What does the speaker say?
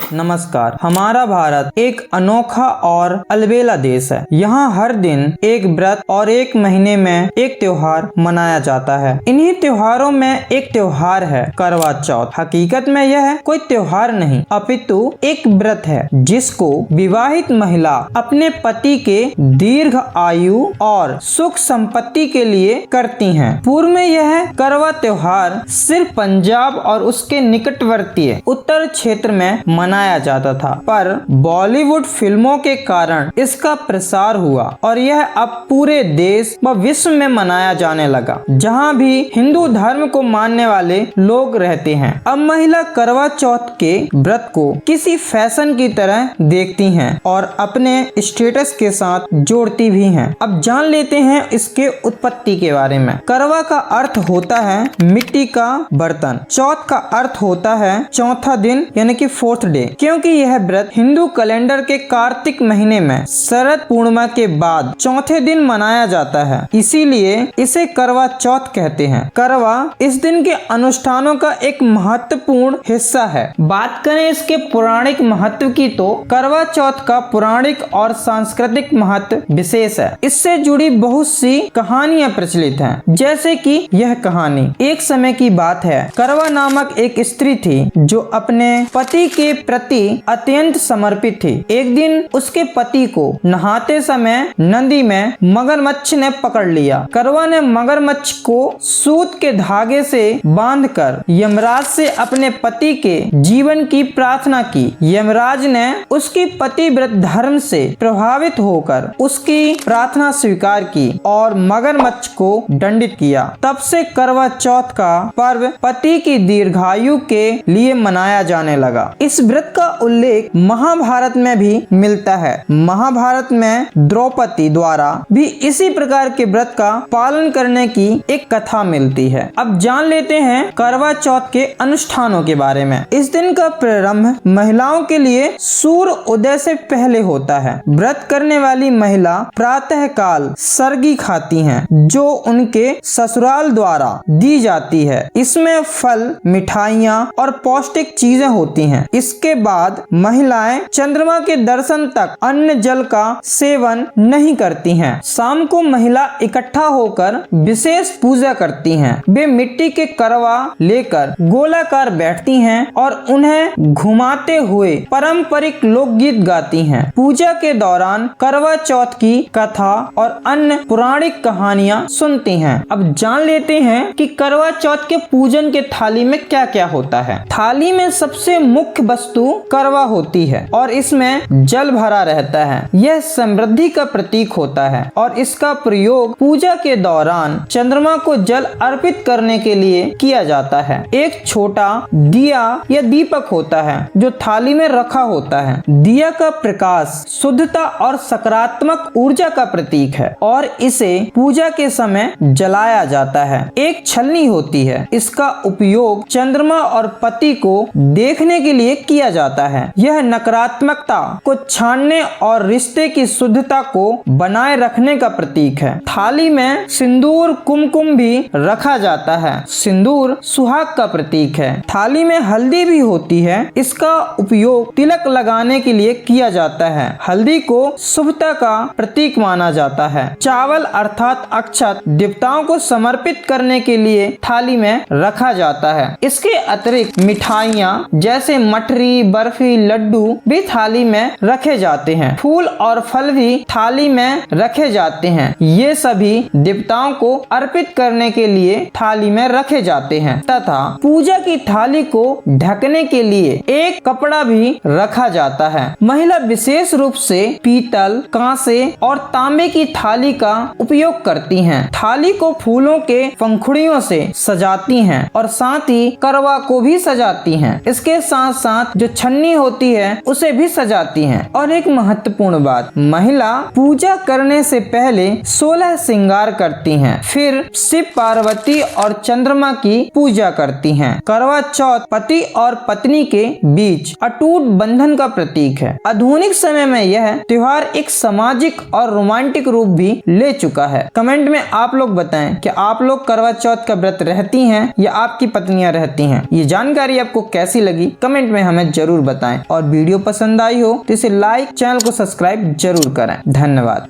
नमस्कार। हमारा भारत एक अनोखा और अलबेला देश है। यहाँ हर दिन एक व्रत और एक महीने में एक त्योहार मनाया जाता है। इन्हीं त्योहारों में एक त्योहार है करवा चौथ। हकीकत में यह कोई त्योहार नहीं अपितु एक व्रत है जिसको विवाहित महिला अपने पति के दीर्घ आयु और सुख संपत्ति के लिए करती हैं। पूर्व में यह करवा त्योहार सिर्फ पंजाब और उसके निकटवर्ती उत्तर क्षेत्र में मनाया जाता था, पर बॉलीवुड फिल्मों के कारण इसका प्रसार हुआ और यह अब पूरे देश व विश्व में मनाया जाने लगा, जहां भी हिंदू धर्म को मानने वाले लोग रहते हैं। अब महिला करवा चौथ के व्रत को किसी फैशन की तरह देखती हैं और अपने स्टेटस के साथ जोड़ती भी हैं। अब जान लेते हैं इसके उत्पत्ति के बारे में। करवा का अर्थ होता है मिट्टी का बर्तन। चौथ का अर्थ होता है चौथा दिन यानी कि फोर्थ डे, क्योंकि यह व्रत हिंदू कैलेंडर के कार्तिक महीने में शरद पूर्णिमा के बाद चौथे दिन मनाया जाता है, इसीलिए इसे करवा चौथ कहते हैं। करवा इस दिन के अनुष्ठानों का एक महत्वपूर्ण हिस्सा है। बात करें इसके पौराणिक महत्व की तो करवा चौथ का पौराणिक और सांस्कृतिक महत्व विशेष है। इससे जुड़ी बहुत सी कहानियां प्रचलित हैं, जैसे कि यह कहानी एक समय की बात है। करवा नामक एक स्त्री थी जो अपने पति के प्रति अत्यंत समर्पित थी। एक दिन उसके पति को नहाते समय नदी में मगरमच्छ ने पकड़ लिया। करवा ने मगरमच्छ को सूत के धागे से बांधकर यमराज से अपने पति के जीवन की प्रार्थना की। यमराज ने उसकी पतिव्रत धर्म से प्रभावित होकर उसकी प्रार्थना स्वीकार की और मगरमच्छ को दंडित किया। तब से करवा चौथ का पर्व पति की दीर्घायु के लिए मनाया जाने लगा। इस व्रत का उल्लेख महाभारत में भी मिलता है। महाभारत में द्रौपदी द्वारा भी इसी प्रकार के व्रत का पालन करने की एक कथा मिलती है। अब जान लेते हैं करवा चौथ के अनुष्ठानों के बारे में। इस दिन का प्रारंभ महिलाओं के लिए सूर्य उदय से पहले होता है। व्रत करने वाली महिला प्रातः काल सरगी खाती हैं, जो उनके ससुराल द्वारा दी जाती है। इसमें फल, मिठाइयाँ और पौष्टिक चीजें होती हैं। इसके बाद महिलाएं चंद्रमा के दर्शन तक अन्न जल का सेवन नहीं करती हैं। शाम को महिला इकट्ठा होकर विशेष पूजा करती हैं। वे मिट्टी के करवा लेकर गोलाकार बैठती हैं और उन्हें घुमाते हुए पारंपरिक लोकगीत गाती हैं। पूजा के दौरान करवा चौथ की कथा और अन्य पौराणिक कहानियां सुनती हैं। अब जान लेते हैं कि करवा चौथ के पूजन के थाली में क्या क्या होता है। थाली में सबसे मुख्य वस्तु करवा होती है और इसमें जल भरा रहता है। यह समृद्धि का प्रतीक होता है और इसका प्रयोग पूजा के दौरान चंद्रमा को जल अर्पित करने के लिए किया जाता है। एक छोटा दिया या दीपक होता है जो थाली में रखा होता है। दिया का प्रकाश शुद्धता और सकारात्मक ऊर्जा का प्रतीक है और इसे पूजा के समय जलाया जाता है। एक छलनी होती है। इसका उपयोग चंद्रमा और पति को देखने के लिए किया जाता है। यह नकारात्मकता को छानने और रिश्ते की शुद्धता को बनाए रखने का प्रतीक है। थाली में सिंदूर कुमकुम भी रखा जाता है। सिंदूर सुहाग का प्रतीक है। थाली में हल्दी भी होती है। इसका उपयोग तिलक लगाने के लिए किया जाता है। हल्दी को शुभता का प्रतीक माना जाता है। चावल अर्थात अक्षत देवताओं को समर्पित करने के लिए थाली में रखा जाता है। इसके अतिरिक्त मिठाइयाँ जैसे मठरी, बर्फी, लड्डू भी थाली में रखे जाते हैं। फूल और फल भी थाली में रखे जाते हैं। ये सभी देवताओं को अर्पित करने के लिए थाली में रखे जाते हैं तथा पूजा की थाली को ढकने के लिए एक कपड़ा भी रखा जाता है। महिला विशेष रूप से पीतल, कांसे और तांबे की थाली का उपयोग करती हैं। थाली को फूलों के पंखुड़ियों से सजाती हैं और साथ ही करवा को भी सजाती हैं। इसके साथ साथ जो छन्नी होती है उसे भी सजाती हैं। और एक महत्वपूर्ण बात, महिला पूजा करने से पहले 16 श्रृंगार करती हैं, फिर शिव, पार्वती और चंद्रमा की पूजा करती हैं। करवा चौथ पति और पत्नी के बीच अटूट बंधन का प्रतीक है। आधुनिक समय में यह त्योहार एक सामाजिक और रोमांटिक रूप भी ले चुका है। कमेंट में आप लोग बताएं कि आप लोग करवा चौथ का व्रत रहती हैं या आपकी पत्नियां रहती हैं। ये जानकारी आपको कैसी लगी कमेंट में हमें जरूर बताएं और वीडियो पसंद आई हो तो इसे लाइक, चैनल को सब्सक्राइब जरूर करें। धन्यवाद।